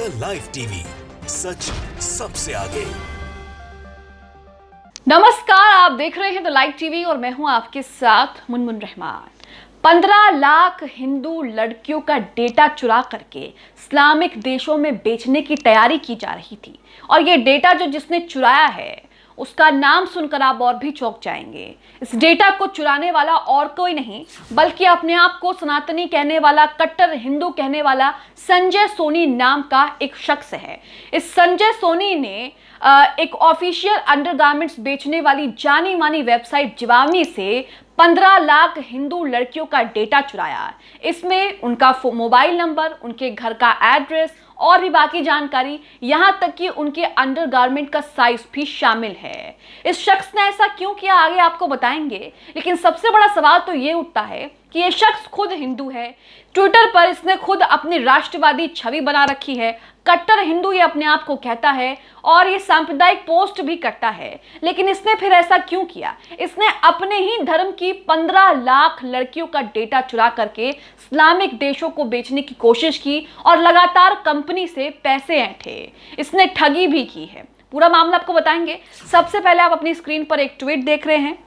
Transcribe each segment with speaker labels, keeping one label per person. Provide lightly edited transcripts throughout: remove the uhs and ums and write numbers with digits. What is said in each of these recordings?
Speaker 1: The live TV, सच सबसे आगे।
Speaker 2: नमस्कार, आप देख रहे हैं द लाइव टीवी और मैं हूं आपके साथ मुनमुन रहमान। 15 लाख हिंदू लड़कियों का डेटा चुरा करके इस्लामिक देशों में बेचने की तैयारी की जा रही थी और ये डेटा जो जिसने चुराया है उसका नाम सुनकर आप और भी चौंक जाएंगे। इस डेटा को चुराने वाला और कोई नहीं बल्कि अपने आप को सनातनी कहने वाला, कट्टर हिंदू कहने वाला संजय सोनी नाम का एक शख्स है। इस संजय सोनी ने एक ऑफिशियल अंडरगारमेंट्स बेचने वाली जानी मानी वेबसाइट जिवामी से 15 लाख हिंदू लड़कियों का डेटा चुराया। इसमें उनका मोबाइल नंबर, उनके घर का एड्रेस और भी बाकी जानकारी, यहां तक कि उनके अंडरगारमेंट का साइज भी शामिल है। इस शख्स ने ऐसा क्यों किया आगे आपको बताएंगे, लेकिन सबसे बड़ा सवाल तो ये उठता है कि ये शख्स खुद हिंदू है। ट्विटर पर इसने खुद अपनी राष्ट्रवादी छवि बना रखी है, कट्टर हिंदू ये अपने आप को कहता है और ये सांप्रदायिक पोस्ट भी करता है। लेकिन इसने फिर ऐसा क्यों किया? इसने अपने ही धर्म की 15 लाख लड़कियों का डेटा चुरा करके इस्लामिक देशों को बेचने की कोशिश की और लगातार कंपनी से पैसे ऐंठे। इसने ठगी भी की है। पूरा मामला आपको बताएंगे। सबसे पहले आप अपनी स्क्रीन पर एक ट्वीट देख रहे हैं।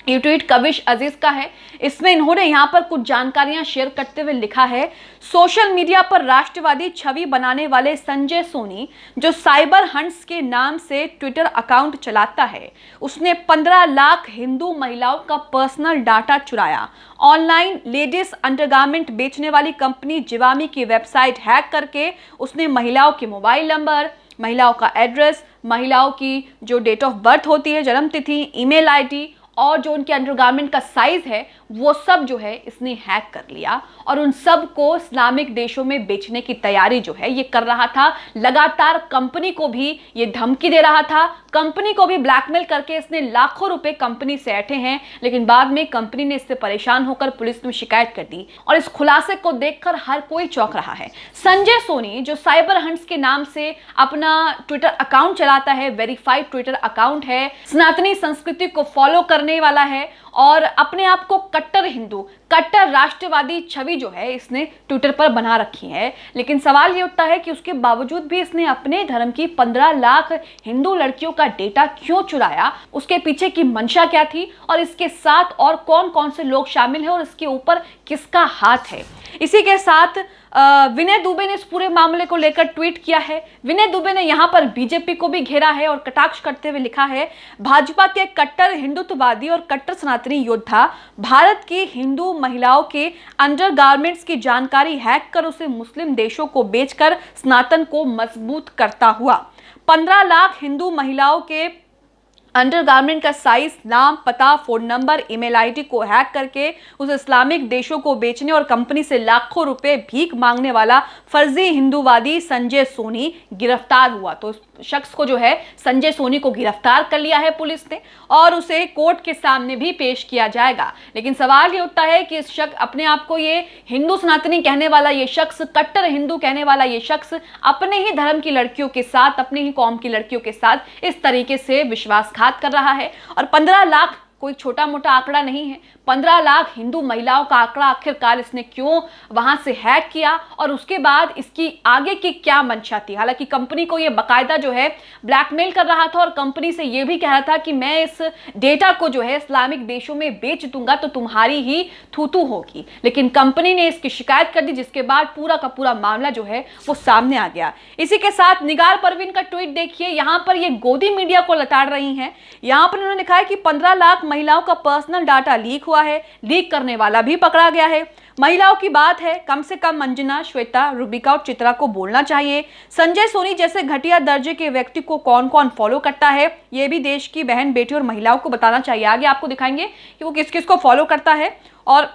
Speaker 2: ये ट्वीट कविश अजीज का है। इसमें इन्होंने यहाँ पर कुछ जानकारियां शेयर करते हुए लिखा है, सोशल मीडिया पर राष्ट्रवादी छवि बनाने वाले संजय सोनी जो साइबर हंट्स के नाम से ट्विटर अकाउंट चलाता है, उसने 15 लाख हिंदू महिलाओं का पर्सनल डाटा चुराया। ऑनलाइन लेडीज अंडरगारमेंट बेचने वाली कंपनी जिवामी की वेबसाइट हैक करके उसने महिलाओं के मोबाइल नंबर, महिलाओं का एड्रेस, महिलाओं की जो डेट ऑफ बर्थ होती है, जन्म तिथि, ईमेल आईडी और जो उनके अंडरगारमेंट का साइज है वो सब जो है इसने हैक कर लिया और उन सब को इस्लामिक देशों में बेचने की तैयारी जो है ये कर रहा था। लगातार कंपनी को भी ये धमकी दे रहा था, कंपनी को भी ब्लैकमेल करके इसने लाखों रुपए कंपनी से ऐंठे हैं। लेकिन बाद में कंपनी ने इससे परेशान होकर पुलिस में शिकायत कर दी और इस खुलासे को देखकर हर कोई चौंक रहा है। संजय सोनी जो साइबर हंट्स के नाम से अपना ट्विटर अकाउंट चलाता है, वेरीफाइड ट्विटर अकाउंट है, सनातनी संस्कृति को फॉलो करने वाला है और अपने आप को कट्टर हिंदू, कट्टर राष्ट्रवादी छवि जो है इसने ट्विटर पर बना रखी है। लेकिन सवाल ये उठता है कि उसके बावजूद भी इसने अपने धर्म की 15 लाख हिंदू लड़कियों का डेटा क्यों चुराया, उसके पीछे की मंशा क्या थी और इसके साथ और कौन कौन से लोग शामिल हैं और इसके ऊपर किसका हाथ है। इसी के साथ विनय दुबे ने इस पूरे मामले को लेकर ट्वीट किया है। विनय दुबे ने यहाँ पर बीजेपी को भी घेरा है और कटाक्ष करते हुए लिखा है, भाजपा के कट्टर हिंदुत्ववादी और कट्टर सनातनी योद्धा भारत की हिंदू महिलाओं के अंडरगारमेंट्स की जानकारी हैक कर उसे मुस्लिम देशों को बेचकर सनातन को मजबूत करता हुआ 15 लाख हिंदू महिलाओं के अंडरगारमेंट का साइज, नाम, पता, फोन नंबर, ईमेल आईडी को हैक करके उस इस्लामिक देशों को बेचने और कंपनी से लाखों रुपए भीख मांगने वाला फर्जी हिंदूवादी संजय सोनी गिरफ्तार हुआ। तो शख्स को जो है संजय सोनी को गिरफ्तार कर लिया है पुलिस ने और उसे कोर्ट के सामने भी पेश किया जाएगा। लेकिन सवाल ये उठता है कि इस शख्स अपने आप को ये हिंदू सनातनी कहने वाला ये शख्स, कट्टर हिंदू कहने वाला ये शख्स अपने ही धर्म की लड़कियों के साथ, अपने ही कौम की लड़कियों के साथ इस तरीके से विश्वासघात कर रहा है। और 15 लाख कोई छोटा मोटा आंकड़ा नहीं है। 15 लाख हिंदू महिलाओं का आंकड़ा आखिरकार इसने क्यों वहां से हैक किया और उसके बाद इसकी आगे की क्या मंशा थी। हालांकि कंपनी को यह बाकायदा जो है ब्लैकमेल कर रहा था और कंपनी से यह भी कह रहा था कि मैं इस डेटा को जो है इस्लामिक देशों में बेच दूंगा तो तुम्हारी ही थू होगी। लेकिन कंपनी ने इसकी शिकायत कर दी, जिसके बाद पूरा का पूरा मामला जो है वो सामने आ गया। इसी के साथ निगार परवीन का ट्वीट देखिए, यहां पर ये गोदी मीडिया को लताड़ रही हैं। यहां पर उन्होंने लिखा है कि 15 लाख महिलाओं का पर्सनल डाटा लीक हुआ है, लीक करने वाला भी पकड़ा गया है। महिलाओं की बात है, कम से कम मंजना, श्वेता, रुबिका और चित्रा को बोलना चाहिए। संजय सोनी जैसे घटिया दर्जे के व्यक्ति को कौन कौन फॉलो करता है ये भी देश की बहन बेटी और महिलाओं को बताना चाहिए। आगे आपको दिखाएंगे कि वो किस किस को फॉलो करता है और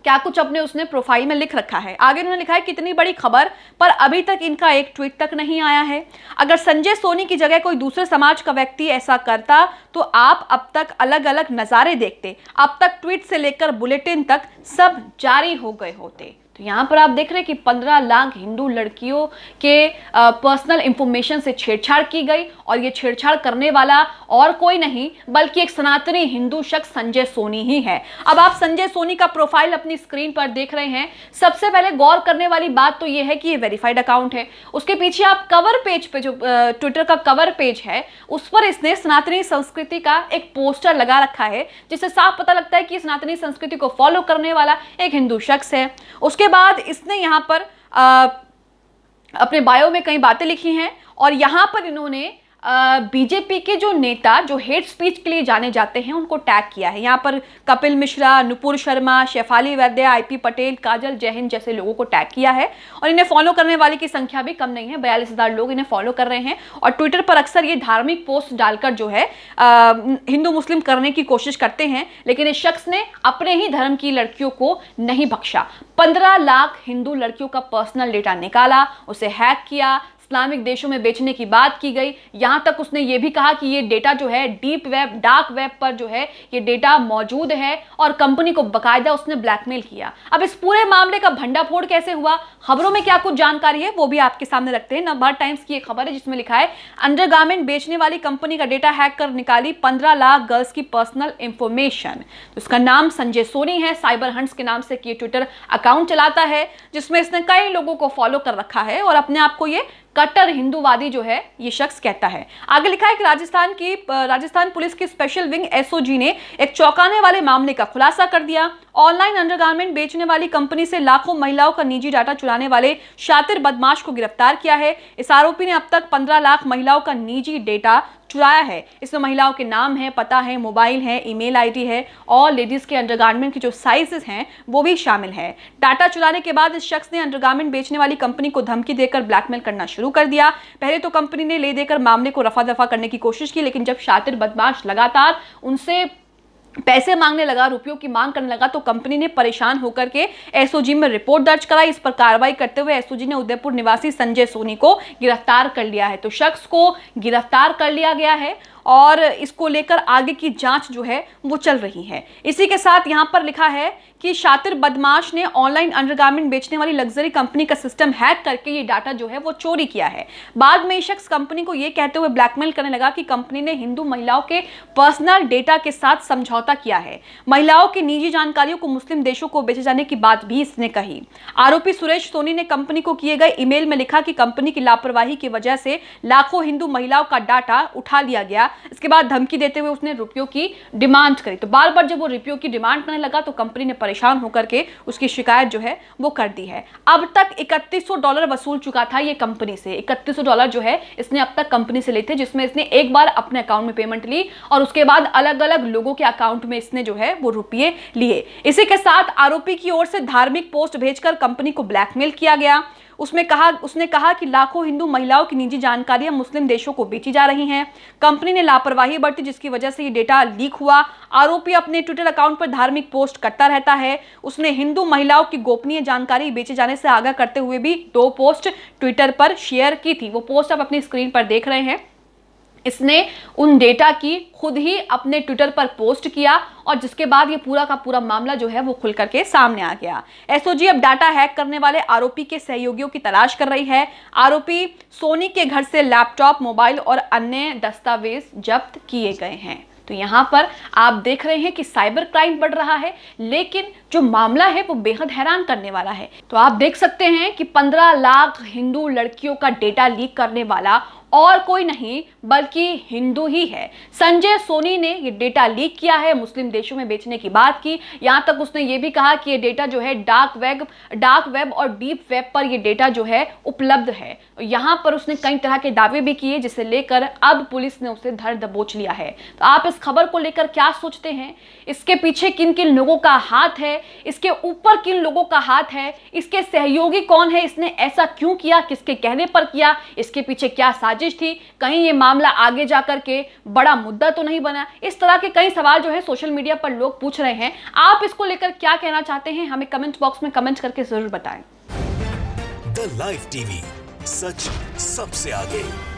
Speaker 2: क्या कुछ अपने उसने प्रोफाइल में लिख रखा है। आगे उन्होंने लिखा है, कितनी बड़ी खबर पर अभी तक इनका एक ट्वीट तक नहीं आया है। अगर संजय सोनी की जगह कोई दूसरे समाज का व्यक्ति ऐसा करता तो आप अब तक अलग अलग नज़ारे देखते। अब तक ट्वीट से लेकर बुलेटिन तक सब जारी हो गए होते। तो यहाँ पर आप देख रहे हैं कि 15 लाख हिंदू लड़कियों के पर्सनल इंफॉर्मेशन से छेड़छाड़ की गई और ये छेड़छाड़ करने वाला और कोई नहीं बल्कि एक सनातनी हिंदू शख्स संजय सोनी ही है। अब आप संजय सोनी का प्रोफाइल अपनी स्क्रीन पर देख रहे हैं। सबसे पहले गौर करने वाली बात तो ये है कि ये वेरीफाइड अकाउंट है। उसके पीछे आप कवर पेज पे, जो ट्विटर का कवर पेज है, उस पर इसने सनातनी संस्कृति का एक पोस्टर लगा रखा है, जिससे साफ पता लगता है कि सनातनी संस्कृति को फॉलो करने वाला एक हिंदू शख्स है। उसके बाद इसने यहां पर अपने बायो में कई बातें लिखी हैं और यहां पर इन्होंने बीजेपी के जो नेता जो हेट स्पीच के लिए जाने जाते हैं उनको टैग किया है। यहाँ पर कपिल मिश्रा, नुपुर शर्मा, शेफाली वैद्य, आईपी पटेल, काजल, जय हिंद जैसे लोगों को टैग किया है और इन्हें फॉलो करने वाले की संख्या भी कम नहीं है, 42,000 लोग इन्हें फॉलो कर रहे हैं। और ट्विटर पर अक्सर ये धार्मिक पोस्ट डालकर जो है हिंदू मुस्लिम करने की कोशिश करते हैं, लेकिन इस शख्स ने अपने ही धर्म की लड़कियों को नहीं बख्शा। 15 लाख हिंदू लड़कियों का पर्सनल डेटा निकाला, उसे हैक किया, इस्लामिक देशों में बेचने की बात की गई। यहां तक उसने ये भी कहा कि ये डेटा जो है डीप वेब, डार्क वेब पर जो है ये डेटा मौजूद है और कंपनी को बकायदा उसने ब्लैकमेल किया। अब इस पूरे मामले का भंडाफोड़ कैसे हुआ, खबरों में क्या कुछ जानकारी है वो भी आपके सामने रखते हैं। नवभारत टाइम्स की एक खबर है जिसमें लिखा है, अंडरगारमेंट बेचने वाली कंपनी का डेटा हैक कर निकाली 15 लाख गर्ल्स की पर्सनल इंफॉर्मेशन। तो इसका नाम संजय सोनी है, साइबर हंट्स के नाम से ये ट्विटर अकाउंट चलाता है जिसमें इसने कई लोगों को फॉलो कर रखा है और अपने आप को ये कट्टर हिंदूवादी जो है ये शख्स कहता है। आगे लिखा है कि राजस्थान पुलिस की स्पेशल विंग एसओजी ने एक चौंकाने वाले मामले का खुलासा कर दिया। ऑनलाइन अंडरगारमेंट बेचने वाली कंपनी से लाखों महिलाओं का निजी डाटा चुराने वाले शातिर बदमाश को गिरफ्तार किया है। इस आरोपी ने अब तक 15 लाख महिलाओं का निजी डेटा चुराया है। इसमें महिलाओं के नाम है, पता है, मोबाइल है, ईमेल आईडी है और लेडीज के अंडरगारमेंट के जो साइजेस हैं वो भी शामिल है। डाटा चुराने के बाद इस शख्स ने अंडरगारमेंट बेचने वाली कंपनी को धमकी देकर ब्लैकमेल करना शुरू कर दिया। पहले तो कंपनी ने ले देकर मामले को रफा दफा करने की कोशिश की, लेकिन जब शातिर बदमाश लगातार उनसे पैसे मांगने लगा, रुपयों की मांग करने लगा, तो कंपनी ने परेशान होकर के एसओजी में रिपोर्ट दर्ज कराई। इस पर कार्रवाई करते हुए एसओजी ने उदयपुर निवासी संजय सोनी को गिरफ्तार कर लिया है। तो शख्स को गिरफ्तार कर लिया गया है और इसको लेकर आगे की जांच जो है वो चल रही है। इसी के साथ यहां पर लिखा है कि शातिर बदमाश ने ऑनलाइन अंडरगारमेंट बेचने वाली लग्जरी कंपनी का सिस्टम हैक करके ये डाटा जो है वो चोरी किया है। बाद में ये शख्स कंपनी को ये कहते हुए ब्लैकमेल करने लगा कि कंपनी ने हिंदू महिलाओं के पर्सनल डेटा के साथ समझौता किया है। महिलाओं की निजी जानकारियों को मुस्लिम देशों को बेचे जाने की बात भी इसने कही। आरोपी सुरेश सोनी ने कंपनी को किए गए ईमेल में लिखा कि कंपनी की लापरवाही की वजह से लाखों हिंदू महिलाओं का डाटा उठा लिया गया। इसके बाद धमकी देते हुए उसने रुपयों की डिमांड करी। तो बार बार जब वो रुपयों की डिमांड करने लगा तो कंपनी ने परेशान होकर के उसकी शिकायत जो है वो कर दी है। अब तक $3100 वसूल चुका था ये कंपनी से। $3100 जो है इसने अब तक कंपनी से लिए थे, जिसमें इसने एक बार अपने अकाउंट में पेमेंट ली और उसके बाद अलग अलग लोगों के अकाउंट में इसने जो है वो रुपये लिए। इसी के साथ आरोपी की ओर से धार्मिक पोस्ट भेजकर कंपनी को ब्लैकमेल किया गया। उसने कहा कि लाखों हिंदू महिलाओं की निजी जानकारियां मुस्लिम देशों को बेची जा रही हैं। कंपनी ने लापरवाही बरती जिसकी वजह से ये डेटा लीक हुआ। आरोपी अपने ट्विटर अकाउंट पर धार्मिक पोस्ट करता रहता है। उसने हिंदू महिलाओं की गोपनीय जानकारी बेचे जाने से आगाह करते हुए भी 2 पोस्ट ट्विटर पर शेयर की थी। वो पोस्ट आप अपनी स्क्रीन पर देख रहे हैं। इसने उन डेटा की खुद ही अपने ट्विटर पर पोस्ट किया और जिसके बाद ये पूरा का पूरा मामला जो है वो खुल करके सामने आ गया। एसओजी अब डाटा हैक करने वाले आरोपी के सहयोगियों की तलाश कर रही है। आरोपी सोनी के घर से लैपटॉप, मोबाइल और अन्य दस्तावेज जब्त किए गए हैं। तो यहाँ पर आप देख रहे हैं कि साइबर क्राइम बढ़ रहा है, लेकिन जो मामला है वो बेहद हैरान करने वाला है। तो आप देख सकते हैं कि 15 लाख हिंदू लड़कियों का डेटा लीक करने वाला और कोई नहीं बल्कि हिंदू ही है। संजय सोनी ने ये डेटा लीक किया है, मुस्लिम देशों में बेचने की बात की। यहाँ तक उसने ये भी कहा कि ये डेटा जो है डार्क वेब और डीप वेब पर ये डेटा जो है उपलब्ध है। यहाँ पर उसने कई तरह के दावे भी किए जिसे लेकर अब पुलिस ने उसे धर दबोच लिया है। तो आप इस खबर को लेकर क्या सोचते हैं? इसके पीछे किन किन लोगों का हाथ है? इसके ऊपर किन लोगों का हाथ है? इसके सहयोगी कौन है? इसने ऐसा क्यों किया? किसके कहने पर किया? इसके पीछे क्या साजिश थी? कहीं ये मामला आगे जाकर के बड़ा मुद्दा तो नहीं बना? इस तरह के कई सवाल जो है सोशल मीडिया पर लोग पूछ रहे हैं। आप इसको लेकर क्या कहना चाहते हैं? हमें कमेंट बॉक्स में कमेंट करके जरूर बताएं।
Speaker 1: द लाइव टीवी, सच सबसे आगे।